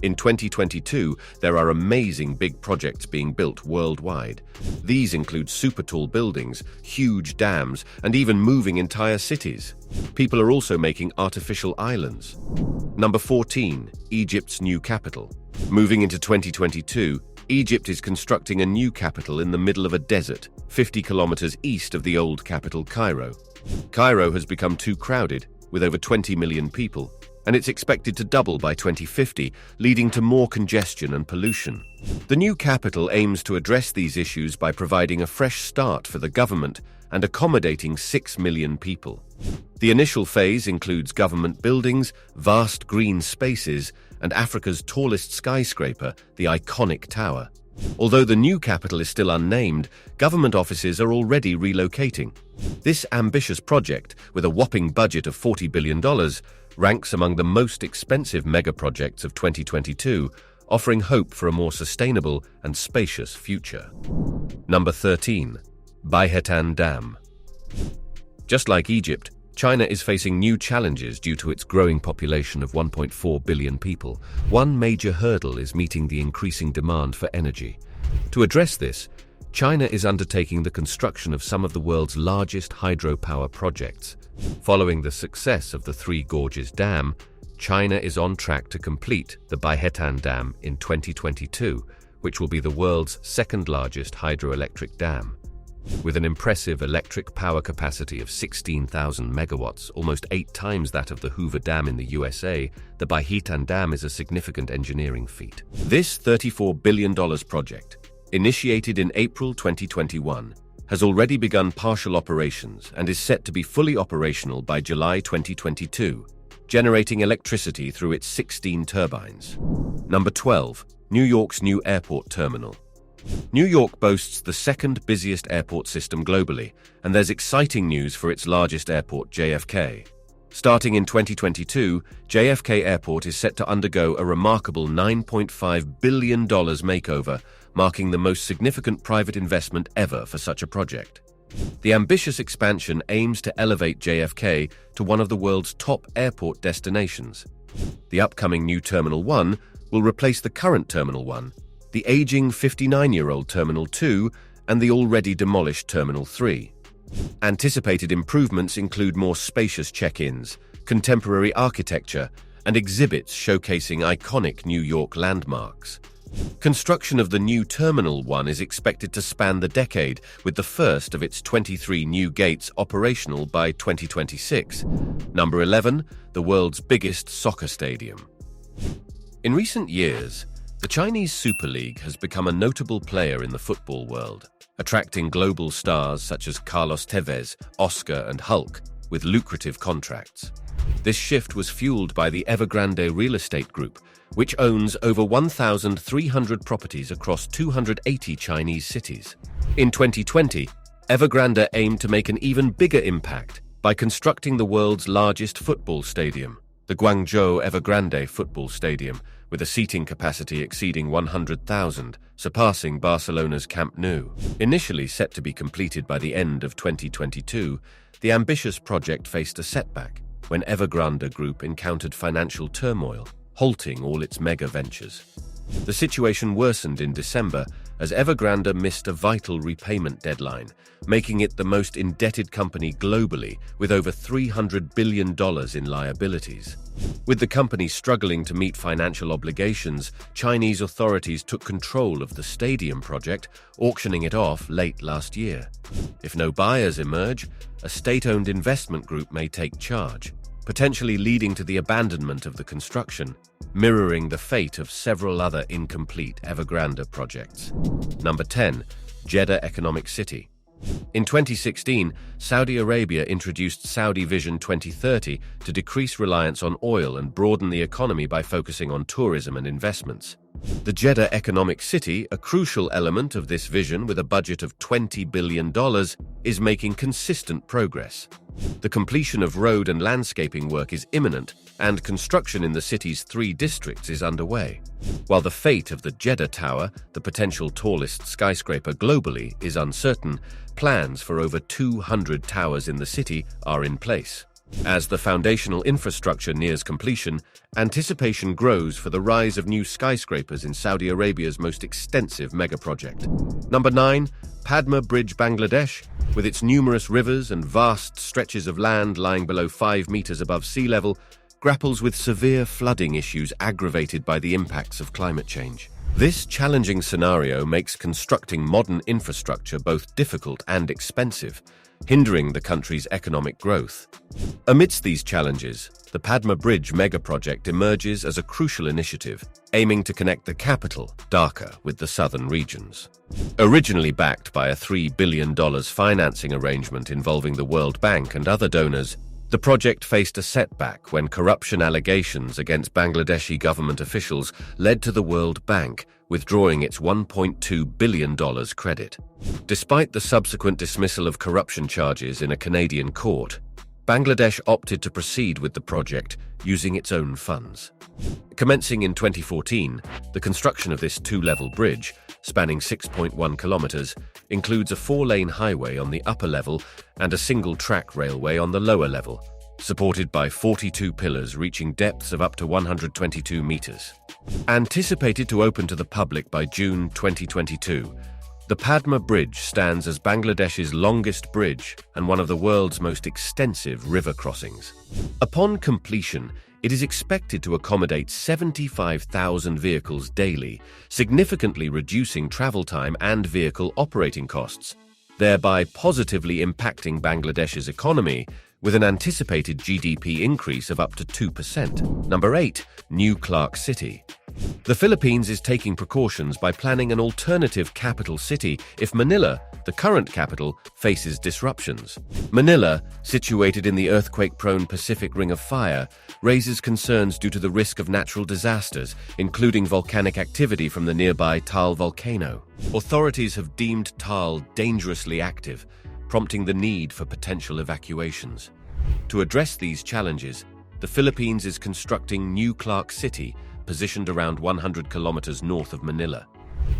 In 2022, there are amazing big projects being built worldwide. These include super tall buildings, huge dams, and even moving entire cities. People are also making artificial islands. Number 14, Egypt's new capital. Moving into 2022, Egypt is constructing a new capital in the middle of a desert, 50 kilometers east of the old capital Cairo. Cairo has become too crowded, with over 20 million people, and it's expected to double by 2050, leading to more congestion and pollution. The new capital aims to address these issues by providing a fresh start for the government and accommodating 6 million people. The initial phase includes government buildings, vast green spaces, and Africa's tallest skyscraper, the iconic tower. Although the new capital is still unnamed, government offices are already relocating. This ambitious project, with a whopping budget of $40 billion, ranks among the most expensive megaprojects of 2022, offering hope for a more sustainable and spacious future. Number 13. Baihetan Dam. Just like Egypt, China is facing new challenges due to its growing population of 1.4 billion people. One major hurdle is meeting the increasing demand for energy. To address this, China is undertaking the construction of some of the world's largest hydropower projects. Following the success of the Three Gorges Dam, China is on track to complete the Baihetan Dam in 2022, which will be the world's second-largest hydroelectric dam. With an impressive electric power capacity of 16,000 megawatts, almost 8 times that of the Hoover Dam in the USA, the Baihetan Dam is a significant engineering feat. This $34 billion project, initiated in April 2021, has already begun partial operations and is set to be fully operational by July 2022, generating electricity through its 16 turbines. Number 12. New York's new airport terminal. New York boasts the second busiest airport system globally, and there's exciting news for its largest airport, JFK. Starting in 2022, JFK Airport is set to undergo a remarkable $9.5 billion makeover, marking the most significant private investment ever for such a project. The ambitious expansion aims to elevate JFK to one of the world's top airport destinations. The upcoming new Terminal 1 will replace the current Terminal 1, the aging 59-year-old Terminal 2, and the already demolished Terminal 3. Anticipated improvements include more spacious check-ins, contemporary architecture, and exhibits showcasing iconic New York landmarks. Construction of the new Terminal 1 is expected to span the decade, with the first of its 23 new gates operational by 2026. Number 11, the world's biggest soccer stadium. In recent years, the Chinese Super League has become a notable player in the football world, attracting global stars such as Carlos Tevez, Oscar, and Hulk, with lucrative contracts. This shift was fueled by the Evergrande Real Estate Group, which owns over 1,300 properties across 280 Chinese cities. In 2020, Evergrande aimed to make an even bigger impact by constructing the world's largest football stadium, the Guangzhou Evergrande Football Stadium, with a seating capacity exceeding 100,000, surpassing Barcelona's Camp Nou. Initially set to be completed by the end of 2022, the ambitious project faced a setback when Evergrande Group encountered financial turmoil, halting all its mega ventures. The situation worsened in December as Evergrande missed a vital repayment deadline, making it the most indebted company globally with over $300 billion in liabilities. With the company struggling to meet financial obligations, Chinese authorities took control of the stadium project, auctioning it off late last year. If no buyers emerge, a state-owned investment group may take charge, potentially leading to the abandonment of the construction, mirroring the fate of several other incomplete Evergrande projects. Number 10. Jeddah Economic City. In 2016, Saudi Arabia introduced Saudi Vision 2030 to decrease reliance on oil and broaden the economy by focusing on tourism and investments. The Jeddah Economic City, a crucial element of this vision with a budget of $20 billion, is making consistent progress. The completion of road and landscaping work is imminent, and construction in the city's 3 districts is underway. While the fate of the Jeddah Tower, the potential tallest skyscraper globally, is uncertain, plans for over 200 towers in the city are in place. As the foundational infrastructure nears completion, anticipation grows for the rise of new skyscrapers in Saudi Arabia's most extensive megaproject. Number 9. Padma Bridge, Bangladesh. With its numerous rivers and vast stretches of land lying below 5 meters above sea level, grapples with severe flooding issues aggravated by the impacts of climate change. This challenging scenario makes constructing modern infrastructure both difficult and expensive, hindering the country's economic growth. Amidst these challenges, the Padma Bridge megaproject emerges as a crucial initiative, aiming to connect the capital, Dhaka, with the southern regions. Originally backed by a $3 billion financing arrangement involving the World Bank and other donors, the project faced a setback when corruption allegations against Bangladeshi government officials led to the World Bank withdrawing its $1.2 billion credit. Despite the subsequent dismissal of corruption charges in a Canadian court, Bangladesh opted to proceed with the project using its own funds. Commencing in 2014, the construction of this two-level bridge, spanning 6.1 kilometers, includes a 4-lane highway on the upper level and a single-track railway on the lower level, supported by 42 pillars reaching depths of up to 122 meters. Anticipated to open to the public by June 2022, the Padma Bridge stands as Bangladesh's longest bridge and one of the world's most extensive river crossings. Upon completion, it is expected to accommodate 75,000 vehicles daily, significantly reducing travel time and vehicle operating costs, thereby positively impacting Bangladesh's economy with an anticipated GDP increase of up to 2%. Number 8. New Clark City. The Philippines is taking precautions by planning an alternative capital city if Manila, the current capital, faces disruptions. Manila, situated in the earthquake-prone Pacific Ring of Fire, raises concerns due to the risk of natural disasters, including volcanic activity from the nearby Taal volcano. Authorities have deemed Taal dangerously active, prompting the need for potential evacuations. To address these challenges, the Philippines is constructing New Clark City, positioned around 100 kilometers north of Manila.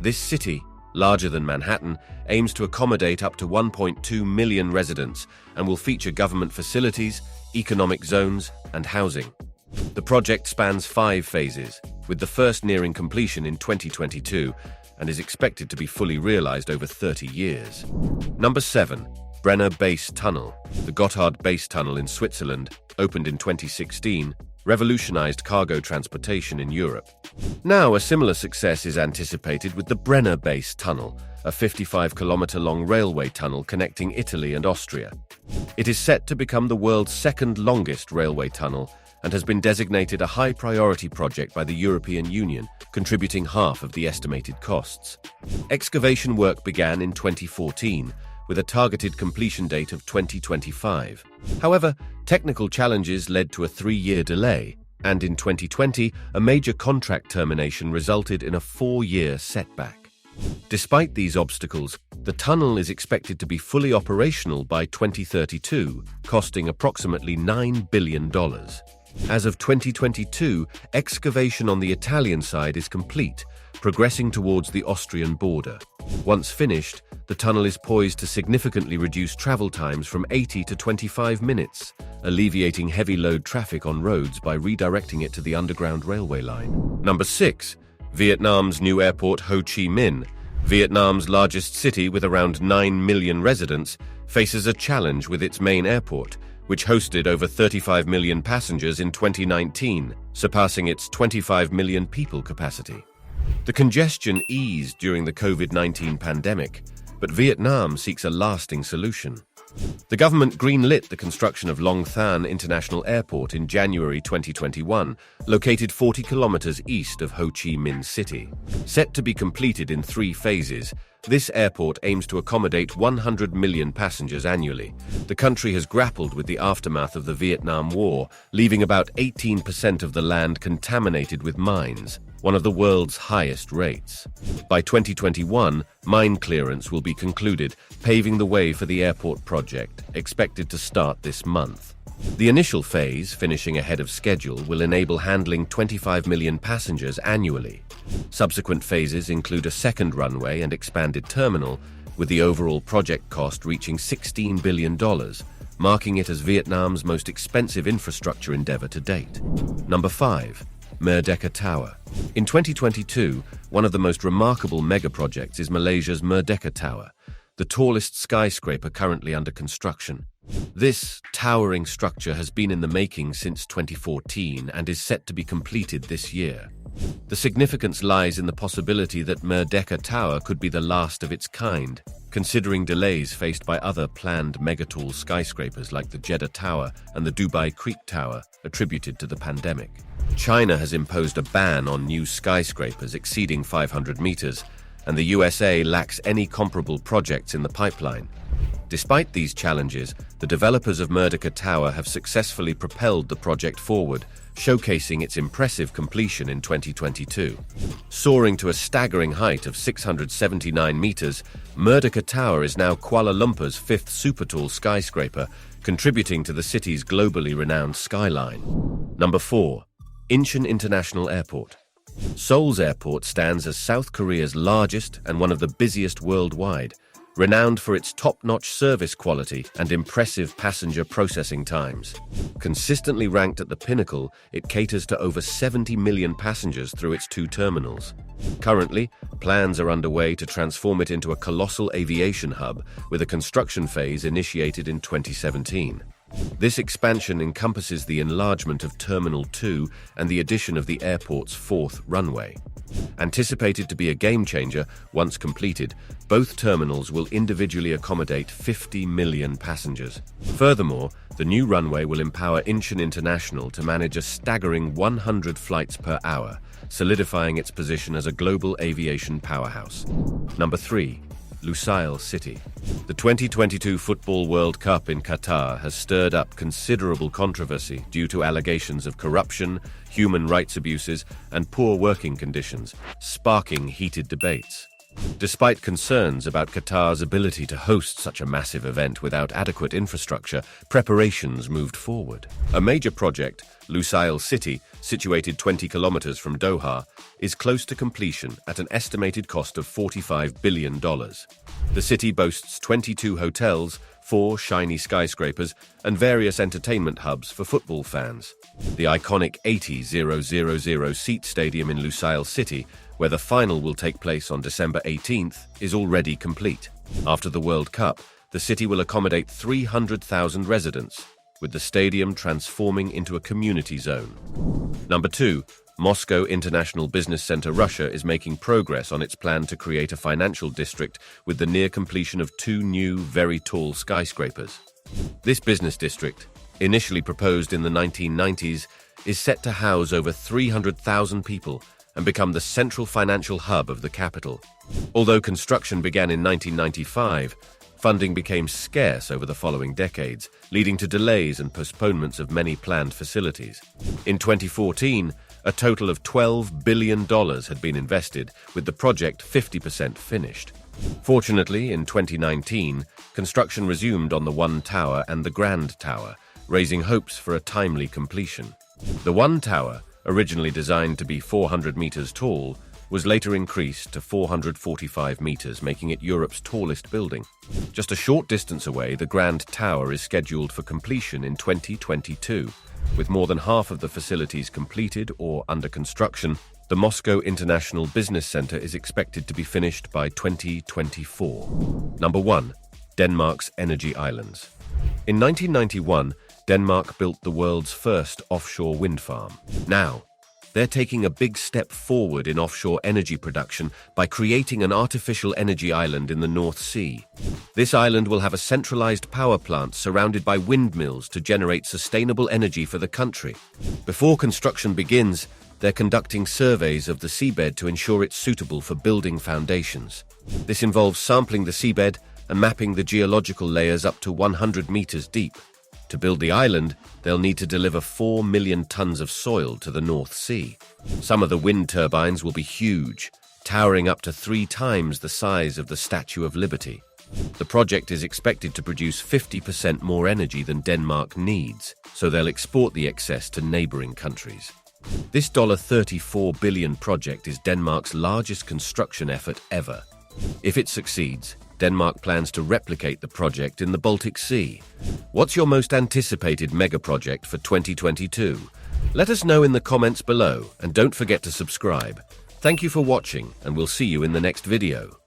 This city, larger than Manhattan, aims to accommodate up to 1.2 million residents and will feature government facilities, economic zones, and housing. The project spans 5 phases, with the first nearing completion in 2022 and is expected to be fully realized over 30 years. Number 7. Brenner Base Tunnel. The Gotthard Base Tunnel in Switzerland, opened in 2016, revolutionized cargo transportation in Europe. Now, a similar success is anticipated with the Brenner Base Tunnel, a 55-kilometer-long railway tunnel connecting Italy and Austria. It is set to become the world's second longest railway tunnel and has been designated a high-priority project by the European Union, contributing half of the estimated costs. Excavation work began in 2014, with a targeted completion date of 2025. However, technical challenges led to a 3-year delay, and in 2020, a major contract termination resulted in a 4-year setback. Despite these obstacles, the tunnel is expected to be fully operational by 2032, costing approximately $9 billion. As of 2022, excavation on the Italian side is complete, progressing towards the Austrian border. Once finished, the tunnel is poised to significantly reduce travel times from 80 to 25 minutes, alleviating heavy load traffic on roads by redirecting it to the underground railway line. Number 6. Vietnam's new airport Ho Chi Minh. Vietnam's largest city with around 9 million residents faces a challenge with its main airport, which hosted over 35 million passengers in 2019, surpassing its 25 million people capacity. The congestion eased during the COVID-19 pandemic, but Vietnam seeks a lasting solution. The government greenlit the construction of Long Thanh International Airport in January 2021, located 40 kilometers east of Ho Chi Minh City. Set to be completed in 3 phases, this airport aims to accommodate 100 million passengers annually. The country has grappled with the aftermath of the Vietnam War, leaving about 18% of the land contaminated with mines, one of the world's highest rates. By 2021, mine clearance will be concluded, paving the way for the airport project, expected to start this month. The initial phase, finishing ahead of schedule, will enable handling 25 million passengers annually. Subsequent phases include a second runway and expanded terminal, with the overall project cost reaching $16 billion, marking it as Vietnam's most expensive infrastructure endeavor to date. Number 5. Merdeka Tower. In 2022, one of the most remarkable megaprojects is Malaysia's Merdeka Tower, the tallest skyscraper currently under construction. This towering structure has been in the making since 2014 and is set to be completed this year. The significance lies in the possibility that Merdeka Tower could be the last of its kind, considering delays faced by other planned megatall skyscrapers like the Jeddah Tower and the Dubai Creek Tower attributed to the pandemic. China has imposed a ban on new skyscrapers exceeding 500 meters, and the USA lacks any comparable projects in the pipeline. Despite these challenges, the developers of Merdeka Tower have successfully propelled the project forward, showcasing its impressive completion in 2022. Soaring to a staggering height of 679 meters, Merdeka Tower is now Kuala Lumpur's 5th supertall skyscraper, contributing to the city's globally renowned skyline. Number 4. Incheon International Airport. Seoul's airport stands as South Korea's largest and one of the busiest worldwide, renowned for its top-notch service quality and impressive passenger processing times. Consistently ranked at the pinnacle, it caters to over 70 million passengers through its 2 terminals. Currently, plans are underway to transform it into a colossal aviation hub, with a construction phase initiated in 2017. This expansion encompasses the enlargement of Terminal 2 and the addition of the airport's 4th runway. Anticipated to be a game-changer, once completed, both terminals will individually accommodate 50 million passengers. Furthermore, the new runway will empower Incheon International to manage a staggering 100 flights per hour, solidifying its position as a global aviation powerhouse. Number 3. Lusail City. The 2022 Football World Cup in Qatar has stirred up considerable controversy due to allegations of corruption, human rights abuses, and poor working conditions, sparking heated debates. Despite concerns about Qatar's ability to host such a massive event without adequate infrastructure, preparations moved forward. A major project, Lusail City, situated 20 kilometers from Doha, is close to completion at an estimated cost of $45 billion. The city boasts 22 hotels, 4 shiny skyscrapers, and various entertainment hubs for football fans. The iconic 80,000-seat stadium in Lusail City, where the final will take place on December 18th, is already complete. After the World Cup, the city will accommodate 300,000 residents, with the stadium transforming into a community zone. Number 2. Moscow International Business Center Russia is making progress on its plan to create a financial district with the near completion of 2 new, very tall skyscrapers. This business district, initially proposed in the 1990s, is set to house over 300,000 people and become the central financial hub of the capital. Although construction began in 1995, funding became scarce over the following decades, leading to delays and postponements of many planned facilities. In 2014, a total of $12 billion had been invested, with the project 50% finished. Fortunately, in 2019, construction resumed on the One Tower and the Grand Tower, raising hopes for a timely completion. The One Tower, originally designed to be 400 meters tall, was later increased to 445 meters, making it Europe's tallest building. Just a short distance away, the Grand Tower is scheduled for completion in 2022. With more than half of the facilities completed or under construction, the Moscow International Business Center is expected to be finished by 2024. Number 1. Denmark's Energy Islands. In 1991, Denmark built the world's first offshore wind farm. Now, they're taking a big step forward in offshore energy production by creating an artificial energy island in the North Sea. This island will have a centralized power plant surrounded by windmills to generate sustainable energy for the country. Before construction begins, they're conducting surveys of the seabed to ensure it's suitable for building foundations. This involves sampling the seabed and mapping the geological layers up to 100 meters deep. To build the island, they'll need to deliver 4 million tons of soil to the North Sea. Some of the wind turbines will be huge, towering up to 3 times the size of the Statue of Liberty. The project is expected to produce 50% more energy than Denmark needs, so they'll export the excess to neighboring countries. This $34 billion project is Denmark's largest construction effort ever. If it succeeds, Denmark plans to replicate the project in the Baltic Sea. What's your most anticipated mega project for 2022? Let us know in the comments below, and don't forget to subscribe. Thank you for watching, and we'll see you in the next video.